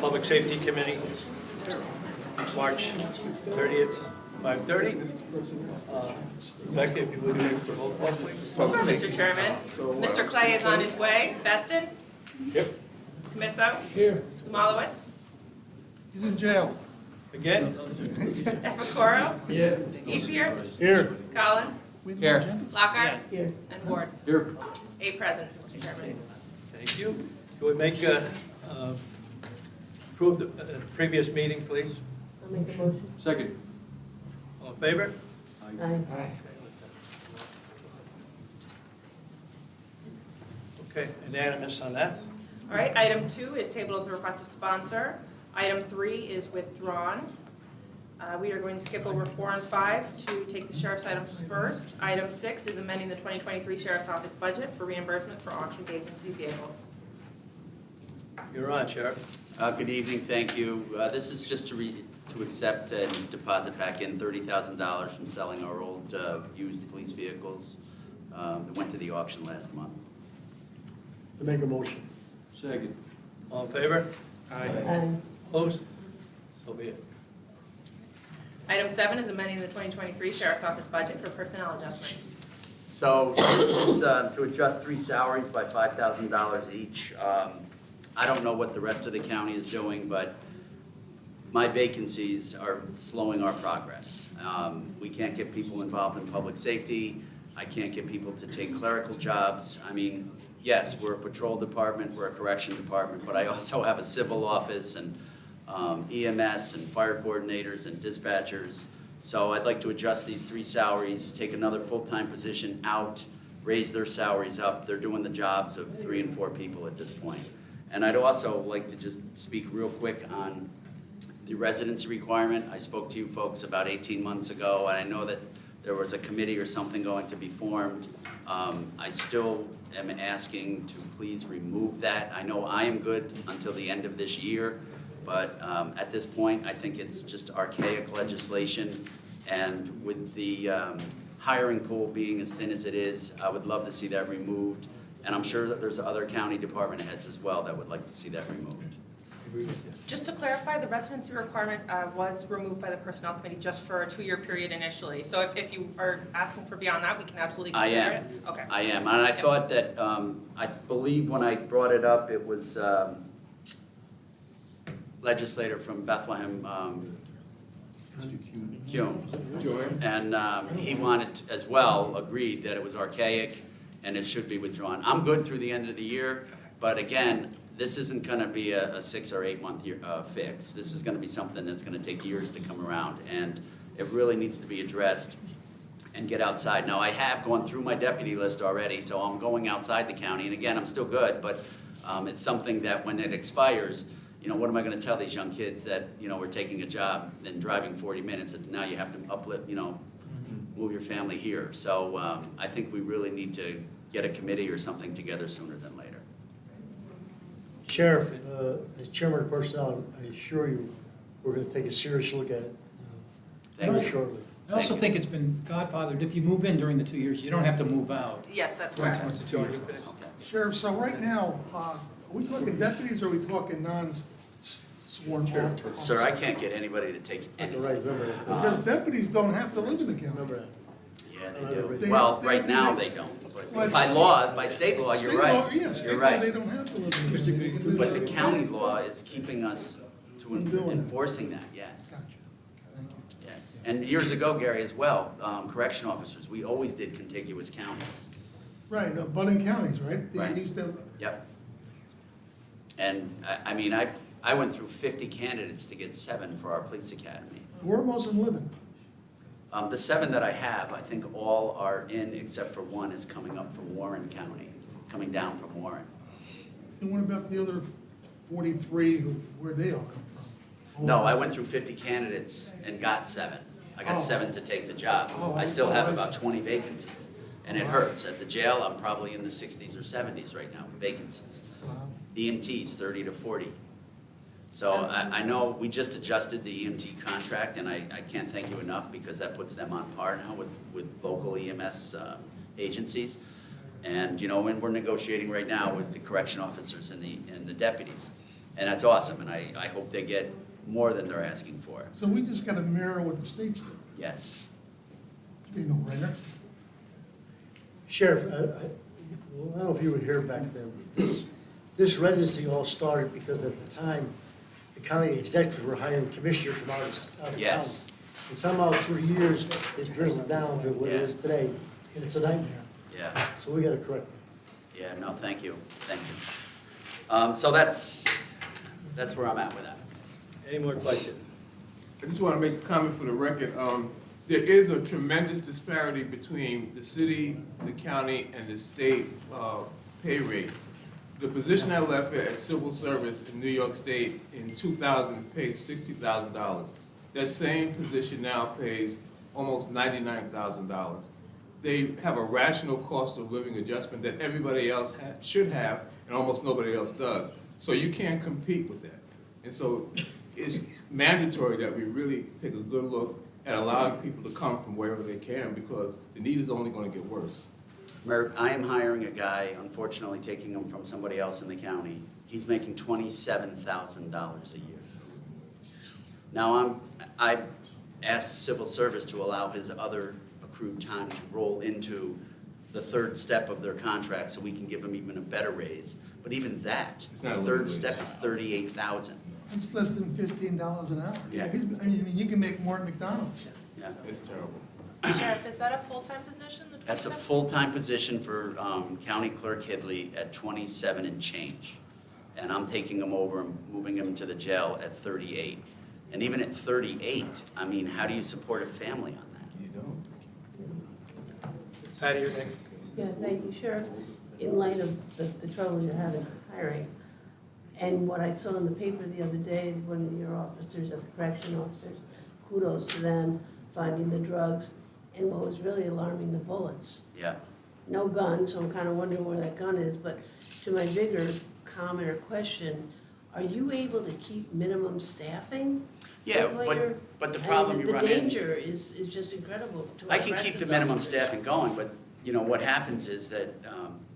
Public Safety Committee, March 30th, 5:30. Rebecca, if you would take the roll call, please. Sure, Mr. Chairman. Mr. Clay is on his way. Beston? Yep. Camisso? Here. Malowitz? He's in jail. Again? Epicoro? Yeah. Ethier? Here. Collins? Here. Lockhart? And Ward? Here. 8 present, Mr. Chairman. Thank you. Can we make, approve the previous meeting, please? I'll make a motion. Second. All in favor? Aye. Okay, unanimous on that. All right, item 2 is table at the request of sponsor. Item 3 is withdrawn. We are going to skip over 4 and 5 to take the sheriff's items first. Item 6 is amending the 2023 Sheriff's Office budget for reimbursement for auction agency vehicles. You're on, Sheriff. Good evening, thank you. This is just to accept and deposit back in $30,000 from selling our old used police vehicles that went to the auction last month. To make a motion. Second. All in favor? Aye. Opposed? So be it. Item 7 is amending the 2023 Sheriff's Office budget for personnel adjustments. So this is to adjust 3 salaries by $5,000 each. I don't know what the rest of the county is doing, but my vacancies are slowing our progress. We can't get people involved in public safety. I can't get people to take clerical jobs. I mean, yes, we're a patrol department, we're a correction department, but I also have a civil office and EMS and fire coordinators and dispatchers. So I'd like to adjust these 3 salaries, take another full-time position out, raise their salaries up. They're doing the jobs of 3 and 4 people at this point. And I'd also like to just speak real quick on the residency requirement. I spoke to you folks about 18 months ago, and I know that there was a committee or something going to be formed. I still am asking to please remove that. I know I am good until the end of this year, but at this point, I think it's just archaic legislation. And with the hiring pool being as thin as it is, I would love to see that removed. And I'm sure that there's other county department heads as well that would like to see that removed. Just to clarify, the residency requirement was removed by the Personnel Committee just for a 2-year period initially. So if you are asking for beyond that, we can absolutely I consider am. it? Okay. I am, and I thought that, I believe when I brought it up, it was legislator from Bethlehem, Kuhn. And he wanted, as well, agreed that it was archaic and it should be withdrawn. I'm good through the end of the year, but again, this isn't gonna be a 6 or 8 month fix. This is gonna be something that's gonna take years to come around, and it really needs to be addressed and get outside. Now, I have gone through my deputy list already, so I'm going outside the county, and again, I'm still good, but it's something that when it expires, you know, what am I gonna tell these young kids that, you know, we're taking a job and driving 40 minutes, and now you have to uplift, you know, move your family here. So I think we really need to get a committee or something together sooner than later. Sheriff, as chairman of personnel, I assure you, we're going to take a serious look at it Thank very you. shortly. I also think it's been godfathered. If you move in during the 2 years, you don't have to move out. Yes, that's Once correct. once the 2 years goes. Okay. Sheriff, so right now, are we talking deputies or are we talking non-sworn officers? Sir, I can't get anybody to take Right, anything. remember that. Because deputies don't have to live in the county. Remember that. Yeah, they do. They- Well, they- right now, they- they don't. Well, But by law, by state law, State you're law, right. yeah, state You're law, they right. don't have to live in the county. They can live But the in county law is keeping us to From doing it. enforcing that, yes. Gotcha. Thank you. Yes. And years ago, Gary, as well, correction officers, we always did contiguous counties. Right, abutting counties, right? They Right. used to- Yep. And, I mean, I went through 50 candidates to get 7 for our police academy. Where most of them living? The 7 that I have, I think all are in, except for 1 is coming up from Warren County, coming down from Warren. And what about the other 43, where'd they all come from? No, I went through 50 candidates and got 7. I got Oh. 7 to take the job. Oh, I still have I about see. 20 vacancies, and it hurts. At the jail, I'm probably in the 60s or 70s right now with vacancies. Wow. EMTs, 30 to 40. So I know we just adjusted the EMT contract, and I can't thank you enough because that puts them on par now with local EMS agencies. And, you know, when we're negotiating right now with the correction officers and the deputies. And that's awesome, and I hope they get more than they're asking for. So we just gotta mirror what the state's doing. Yes. Be no brainer. Sheriff, I don't know if you were here back then. This residency all started because at the time, the county executives were hiring commissioners from out of town. Yes. And somehow through years, it's drizzled down to what it is today, and it's a nightmare. Yeah. So we gotta correct that. Yeah, no, thank you. So that's where I'm at with that. Any more questions? I just want to make a comment for the record. There is a tremendous disparity between the city, the county, and the state pay rate. The position I left at civil service in New York State in 2000 paid $60,000. That same position now pays almost $99,000. They have a rational cost of living adjustment that everybody else should have, and almost nobody else does. So you can't compete with that. And so it's mandatory that we really take a good look at allowing people to come from wherever they can, because the need is only going to get worse. Mert, I am hiring a guy, unfortunately taking him from somebody else in the county. He's making $27,000 a year. Now, I asked civil service to allow his other accrued time to roll into the third step of their contract so we can give him even a better raise. But even that, It's the not a third living step wage. is $38,000. It's less than $15 an hour. Yeah. I mean, you can make more at McDonald's. Yeah. It's terrible. Sheriff, is that a full-time position, the 27? That's a full-time position for County Clerk Hidley at 27 and change. And I'm taking him over and moving him to the jail at 38. And even at 38, I mean, how do you support a family on that? You don't. Patty, you're next. Yeah, thank you, Sheriff. In light of the trouble you're having hiring, and what I saw in the paper the other day, one of your officers, of the correction officers, kudos to them, finding the drugs, and what was really alarming, the bullets. Yeah. No gun, so I'm kind of wondering where that gun is, but to my bigger comment or question, are you able to keep minimum staffing? Yeah, while you're- but the I mean, problem you run The in, danger is just incredible to our I can keep the corrections minimum officers. staffing going, but, you know, what happens is that,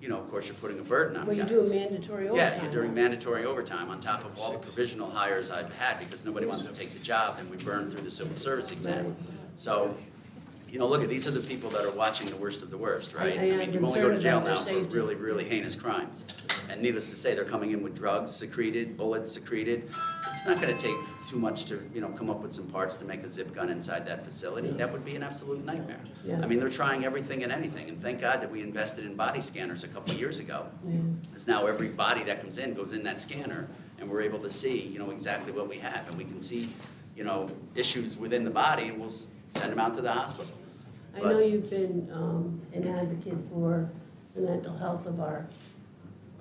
you know, of course, you're putting a burden on Well, you guys. do a mandatory overtime. Yeah, you're doing mandatory overtime on top of all the provisional hires I've had, because nobody wants to take the job, and we burn through the civil service exam. So, you know, look, these are the people that are watching the worst of the worst, right? I am mean, you only go to concerned jail about their now for safety. really, really heinous crimes. And needless to say, they're coming in with drugs secreted, bullets secreted. It's not gonna take too much to, you know, come up with some parts to make a zip gun inside that facility. That would be an absolute nightmare. Yeah. I mean, they're trying everything and anything, and thank God that we invested in body scanners a couple of years ago. Yeah. Because now every body that comes in goes in that scanner, and we're able to see, you know, exactly what we have. And we can see, you know, issues within the body, and we'll send them out to the hospital. I know you've been an advocate for the mental health of our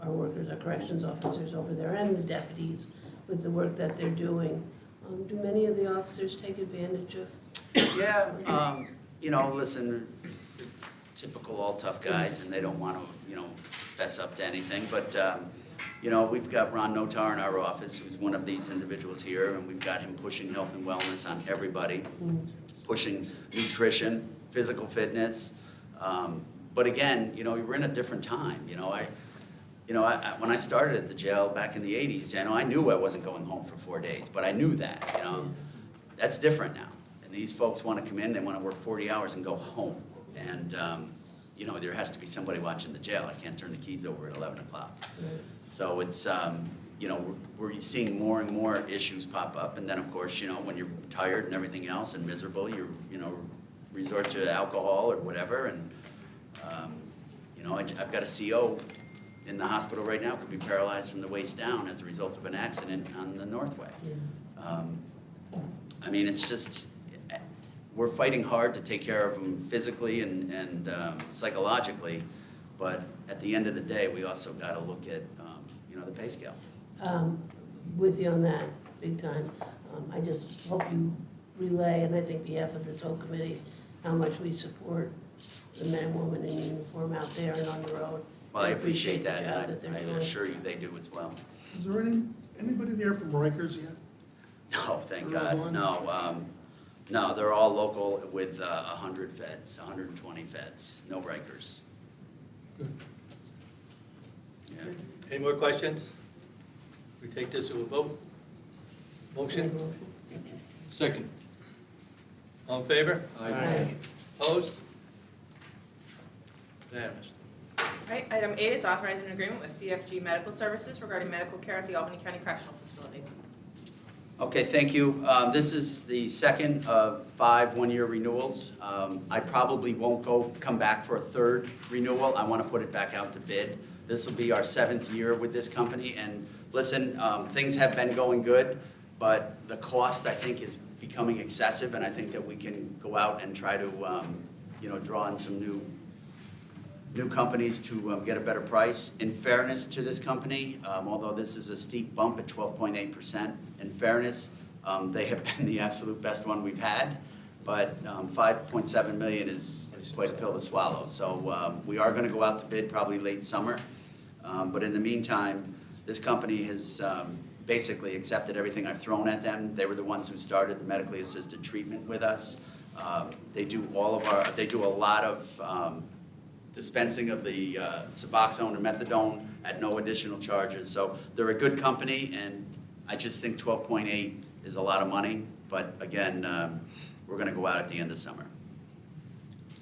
workers, our corrections officers over there, and the deputies with the work that they're doing. Do many of the officers take advantage of? Yeah, you know, listen, typical all tough guys, and they don't want to, you know, fess up to anything. But, you know, we've got Ron Notar in our office, who's one of these individuals here, and we've got him pushing health and wellness on everybody, pushing nutrition, physical fitness. But again, you know, we're in a different time. You know, when I started at the jail back in the 80s, you know, I knew I wasn't going home for 4 days, but I knew that, you know. That's different now. And these folks want to come in, they want to work 40 hours and go home. And, you know, there has to be somebody watching the jail. I can't turn the keys over at 11 o'clock. So it's, you know, we're seeing more and more issues pop up. And then, of course, you know, when you're tired and everything else and miserable, you know, resort to alcohol or whatever. And, you know, I've got a CO in the hospital right now, could be paralyzed from the waist down as a result of an accident on the Northway. I mean, it's just, we're fighting hard to take care of them physically and psychologically, but at the end of the day, we also got to look at, you know, the pay scale. With you on that, big time. I just hope you relay, and I think behalf of this whole committee, how much we support the men and women in uniform out there and on the road. Well, I appreciate the that, job and they're I doing. assure you they do as well. Is there anybody there from Rikers yet? No, thank They're all God, gone? no, no, they're all local with 100 feds, 120 feds, no Rikers. Good. Yeah. Any more questions? We take this to a vote? Motion? Second. All in favor? Aye. Opposed? Unanimous. All right, item 8 is authorizing an agreement with CFG Medical Services regarding medical care at the Albany County Correctional Facility. Okay, thank you. This is the second of 5 one-year renewals. I probably won't come back for a third renewal. I want to put it back out to bid. This will be our 7th year with this company, and listen, things have been going good, but the cost, I think, is becoming excessive, and I think that we can go out and try to, draw in some new companies to get a better price. In fairness to this company, although this is a steep bump at 12.8%, in fairness, they have been the absolute best one we've had, but 5.7 million is quite a pill to swallow. So we are going to go out to bid probably late summer, but in the meantime, this company has basically accepted everything I've thrown at them. They were the ones who started the medically assisted treatment with us. They do a lot of dispensing of the Suboxone and Methadone at no additional charges. So they're a good company, and I just think 12.8 is a lot of money. But again, we're going to go out at the end of summer.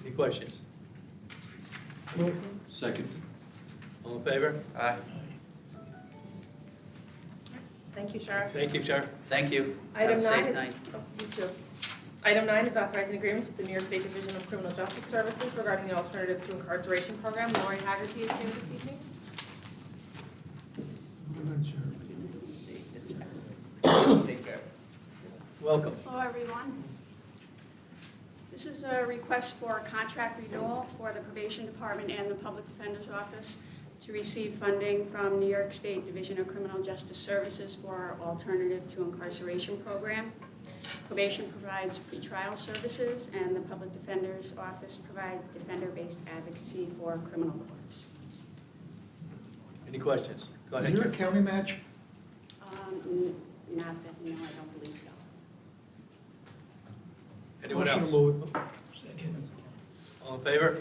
Any questions? Motion? Second. All in favor? Aye. Thank you, Sheriff. Thank you, Sheriff. Thank you. Have Item a 9 safe is, night. you too. Item 9 is authorizing agreements with the New York State Division of Criminal Justice Services regarding the Alternatives to Incarceration Program. Lori Haggerty is here this evening. Good night, Sheriff. Take care. Welcome. Hello, everyone. This is a request for a contract renewal for the Probation Department and the Public Defender's Office to receive funding from New York State Division of Criminal Justice Services for our Alternative to Incarceration program. Probation provides pretrial services, and the Public Defender's Office provides defender-based advocacy for criminal courts. Any questions? Go ahead, Is there a Chair. county match? Not that, no, I don't believe so. Anyone Motion else? to move it. All in favor?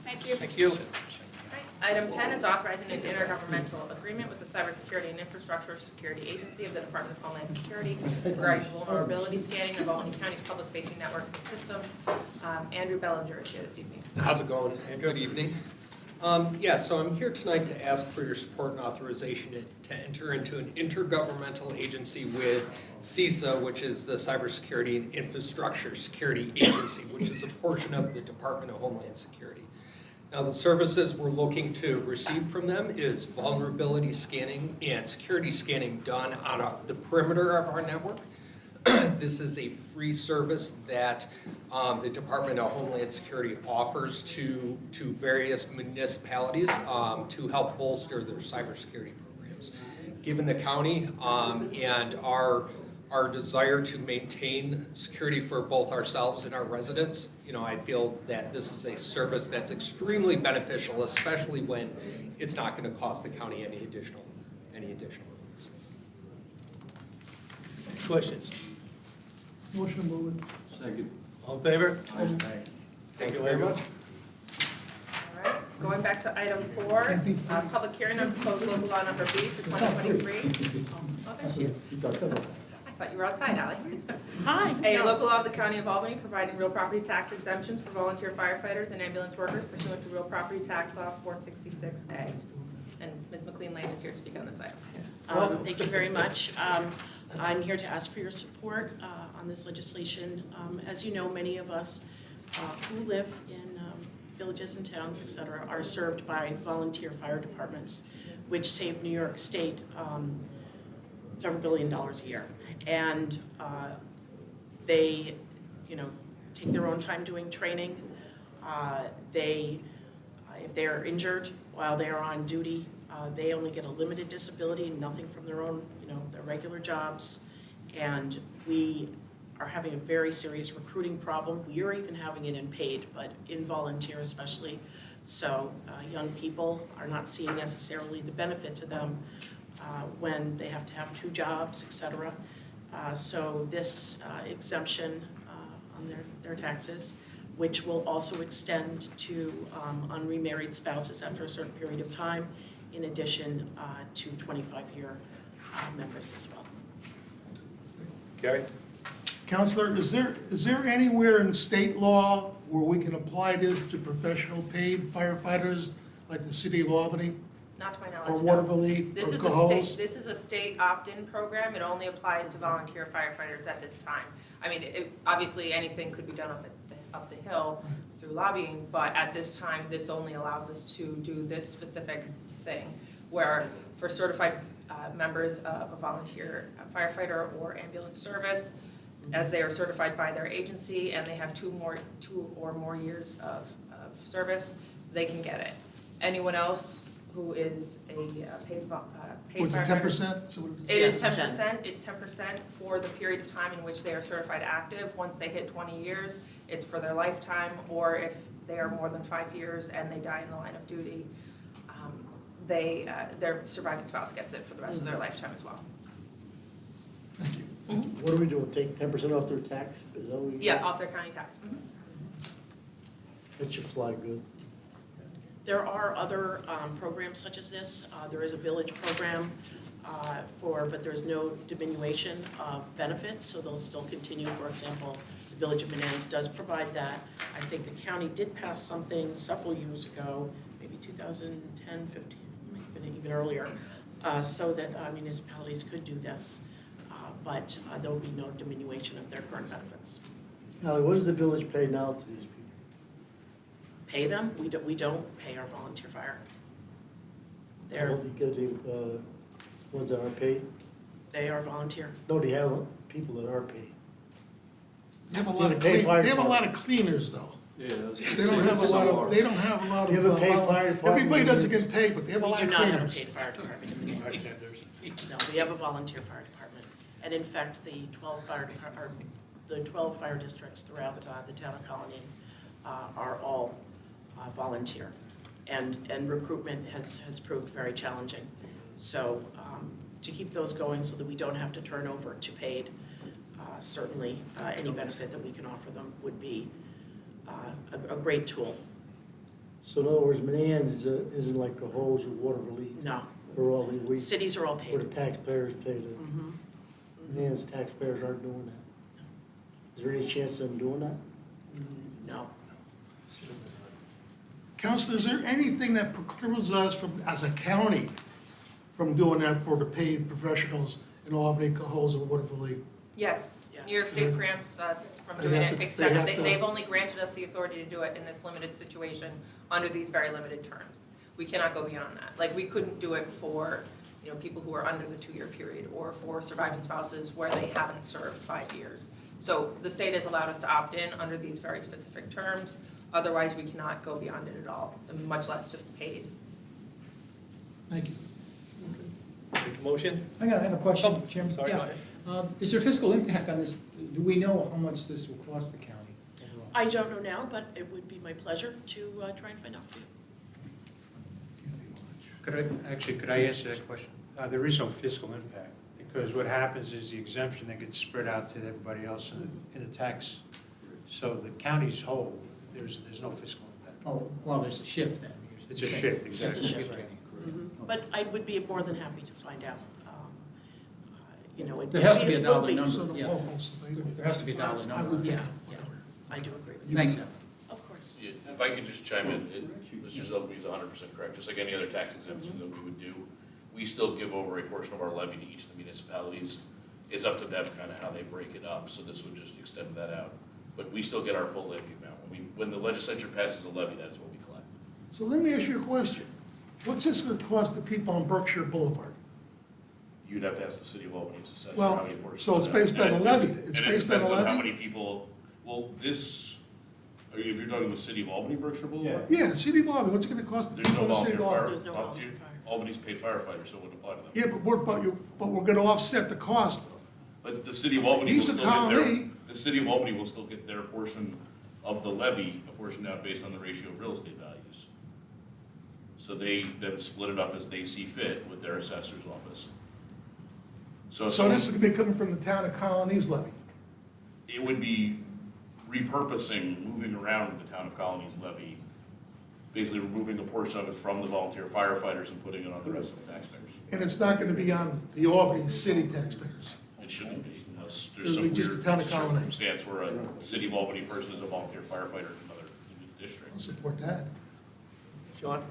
Thank you. Thank you. Right. Item 10 is authorizing an intergovernmental agreement with the Cybersecurity and Infrastructure Security Agency of the Department of Homeland Security regarding vulnerability scanning of Albany County's public-facing networks and systems. Andrew Bellinger is here this evening. How's it going? Good evening. So I'm here tonight to ask for your support and authorization to enter into an intergovernmental agency with CISA, which is the Cybersecurity and Infrastructure Security Agency, which is a portion of the Department of Homeland Security. Now, the services we're looking to receive from them is vulnerability scanning and security scanning done on the perimeter of our network. This is a free service that the Department of Homeland Security offers to various municipalities to help bolster their cybersecurity programs. Given the county and our desire to maintain security for both ourselves and our residents, I feel that this is a service that's extremely beneficial, especially when it's not going to cost the county any additional funds. Questions? Motion to move it. Second. All in favor? Thank you very much. All right, going back to item 4, Can't beat free. public hearing on proposed local law number B for 2023. Oh, there she is. I thought you were outside, Ally. Hi. A local law of the County of Albany providing real property tax exemptions for volunteer firefighters and ambulance workers pursuant to real property tax law 466A. And Ms. McLean Lane is here to speak on this item. Thank you very much. I'm here to ask for your support on this legislation. As you know, many of us who live in villages and towns, et cetera, are served by volunteer fire departments, which save New York State several $1 billion a year. And they, take their own time doing training. If they are injured while they are on duty, they only get a limited disability, nothing from their own, their regular jobs. And we are having a very serious recruiting problem. We are even having it in paid, but in volunteer especially. So young people are not seeing necessarily the benefit to them when they have to have 2 jobs, et cetera. So this exemption on their taxes, which will also extend to unremarried spouses after a certain period of time, in addition to 25-year members as well. Gary? Counselor, is there anywhere in state law where we can apply this to professional paid firefighters like the city of Albany Not to my knowledge, or no. Waterville This or is Cohoes? this is a state opt-in program. It only applies to volunteer firefighters at this time. I mean, obviously, anything could be done up the hill through lobbying, but at this time, this only allows us to do this specific thing, where for certified members of a volunteer firefighter or ambulance service, as they are certified by their agency and they have two or more years of service, they can get it. Anyone else who is a paid What's it, firefighter. 10%? It is Yes, 10%, it's 10% for the period of time in which they are certified active. Once they hit 20 years, it's for their lifetime, or if they are more than 5 years and they die in the line of duty, their surviving spouse gets it for the rest of their lifetime as well. What are we doing, take 10% off their tax? Is that what we- Yeah, off their county tax. Mhm. That should fly good. There are other programs such as this. There is a village program but there's no diminution of benefits, so they'll still continue. For example, the Village of Manans does provide that. I think the county did pass something several years ago, maybe 2010, 15, maybe even earlier, so that municipalities could do this, but there will be no diminution of their current benefits. Ally, what does the village pay now to these people? Pay them? We don't pay our volunteer fire. How They're, do you get the ones that aren't paid? they are volunteer. No, do you have people that are paid? They have a lot of Pay fire they have a lot department. of cleaners, though. Yeah, They don't have a lot of, they don't have a lot of. You have a paid fire department? Everybody doesn't get paid, but they have a We lot do of not have a cleaners. paid fire department in Manans. No, we have a volunteer fire department. And in fact, the 12 fire districts throughout the town of Colony are all volunteer. And recruitment has proved very challenging. So to keep those going so that we don't have to turn over to paid, certainly any benefit that we can offer them would be a great tool. So in other words, Manans isn't like Cohoes or Waterville, No, or all the, cities are all where the paid. taxpayers pay the, Mhm. Manans taxpayers aren't doing that. Is there any chance of them doing that? No. Counselor, is there anything that precludes us from, as a county, from doing that for the paid professionals in Albany, Cohoes, and Waterville? Yes, Yes. New York State cramps us from They doing have it, to- except they have to- they've only granted us the authority to do it in this limited situation under these very limited terms. We cannot go beyond that. Like, we couldn't do it for, people who are under the 2-year period, or for surviving spouses where they haven't served 5 years. So the state has allowed us to opt in under these very specific terms. Otherwise, we cannot go beyond it at all, much less just paid. Thank you. Make a motion? I have a question, Chairman. Sorry, go Yeah. ahead. Is there fiscal impact on this? Do we know how much this will cost the county? I don't know now, but it would be my pleasure to try and find out for you. Could I answer that question? There is no fiscal impact, because what happens is the exemption that gets spread out to everybody else in the tax. So the county's whole, there's no fiscal impact. Oh, well, there's a shift then. It's a shift, exactly. It's a shift. But I would be more than happy to find out. There has to be a it will dollar be- number. So the Yeah. walls, they- There has to be a dollar I number. would think, Yeah, whatever. I do agree with you. Thanks, Al. Of course. Yeah, if I could just chime in, Mr. Zelby is 100% correct, just like any other tax exemption that we would do. We still give over a portion of our levy to each of the municipalities. It's up to them kind of how they break it up, so this would just extend that out. But we still get our full levy amount. When the legislature passes a levy, that is what we collect. So let me ask you a question. What's this gonna cost the people on Berkshire Boulevard? You'd have to ask the city of Albany's assessor Well, how he enforces so it's that. based on And a it- levy. It's and it based on a depends how levy? many people, if you're talking the city of Albany, Berkshire Boulevard? Yeah, city of Albany, what's it gonna cost the There's people no in the city volunteer of fire. Albany? There's no volunteer fire. Albany's paid firefighters, so it wouldn't apply to them. Yeah, but we're gonna offset the cost, though. But the city of Albany will He's a still get their, colony. the city of Albany will still get their portion of the levy, apportioned out based on the ratio of real estate values. So they then split it up as they see fit with their assessor's office. So if So someone- this is gonna be coming from the town of Colony's levy. it would be repurposing, moving around the town of Colony's levy basically removing a portion of it from the volunteer firefighters and putting it on the rest of the taxpayers. And it's not gonna be on the Albany city taxpayers. It shouldn't be, unless there's It'll some be just weird the town of Colony. circumstance where a city of Albany person is a volunteer firefighter in another district. I'll support that. Sean?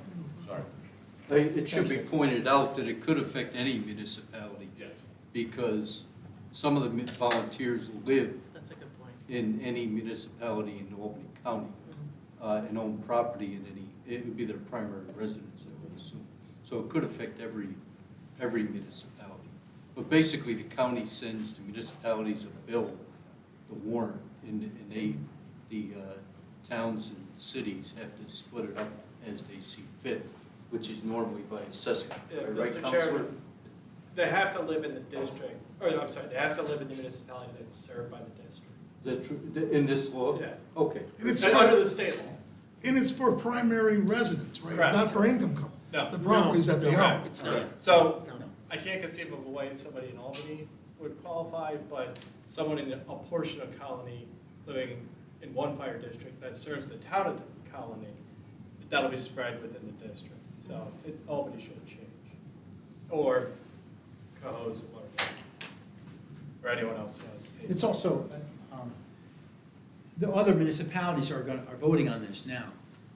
Sorry. It should be pointed out that it could affect any municipality, Yes. because some of the volunteers live That's a good point. in any municipality in Albany County, and own property in any, it would be their primary residence, I would assume. So it could affect every municipality. But basically, the county sends to municipalities a bill, the warrant, and the towns and cities have to split it up as they see fit, which is normally by assessment. Yeah, Right, Mr. Counselor? Chairman, they have to live in the district, or I'm sorry, they have to live in the municipality that's served by the district. Is that true, in this law? Yeah. Okay. And it's And for, under the state law. and it's for primary residence, right? Correct. Not for income company. No. The properties that they own. It's not. So, No. I can't conceive of a way somebody in Albany would qualify, but someone in a portion of Colony living in one fire district that serves the town of Colony, that'll be spread within the district. So Albany shouldn't change. Or Cohoes or whatever. Or anyone else who has paid. It's also, the other municipalities are voting on this now.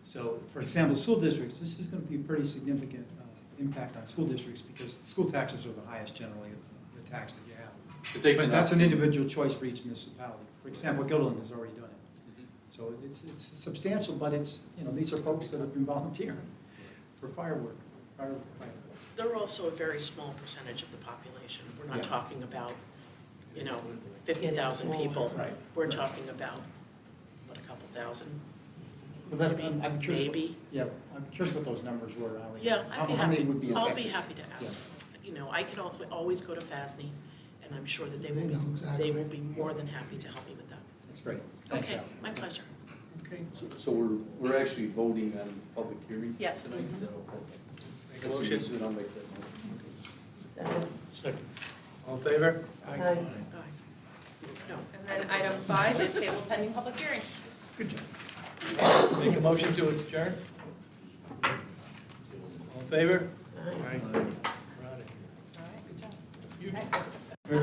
So, for example, school districts, this is gonna be a pretty significant impact on school districts, because school taxes are the highest generally, the tax that you have. But that's an individual choice for each municipality. For example, Gilliland has already done it. So it's substantial, but it's, these are folks that have been volunteering for firework. They're also a very small percentage of the population. We're not Yeah. talking about, 50,000 people. Right. We're talking about, what, a couple thousand? Well, that- Maybe, I'm curious what- maybe. Yeah, I'm curious what those numbers were, Ally. Yeah, I'd be How many happy, would be I'll affected? be happy to ask. I can always go to FASNY, and I'm sure that they will They be, know exactly. they will be more than happy to help me with that. That's great. Thanks, Okay, Ally. my pleasure. Okay, so we're actually voting on public hearing Yes. tonight? Is that okay? Make a motion. That's easy, I'll make that motion. Second. Second. All in favor? Aye. Aye. No. And then item 5 is table pending public hearing. Good job. Make a motion to adjourn? All in favor? Aye. We're on it. All right, good job. Excellent.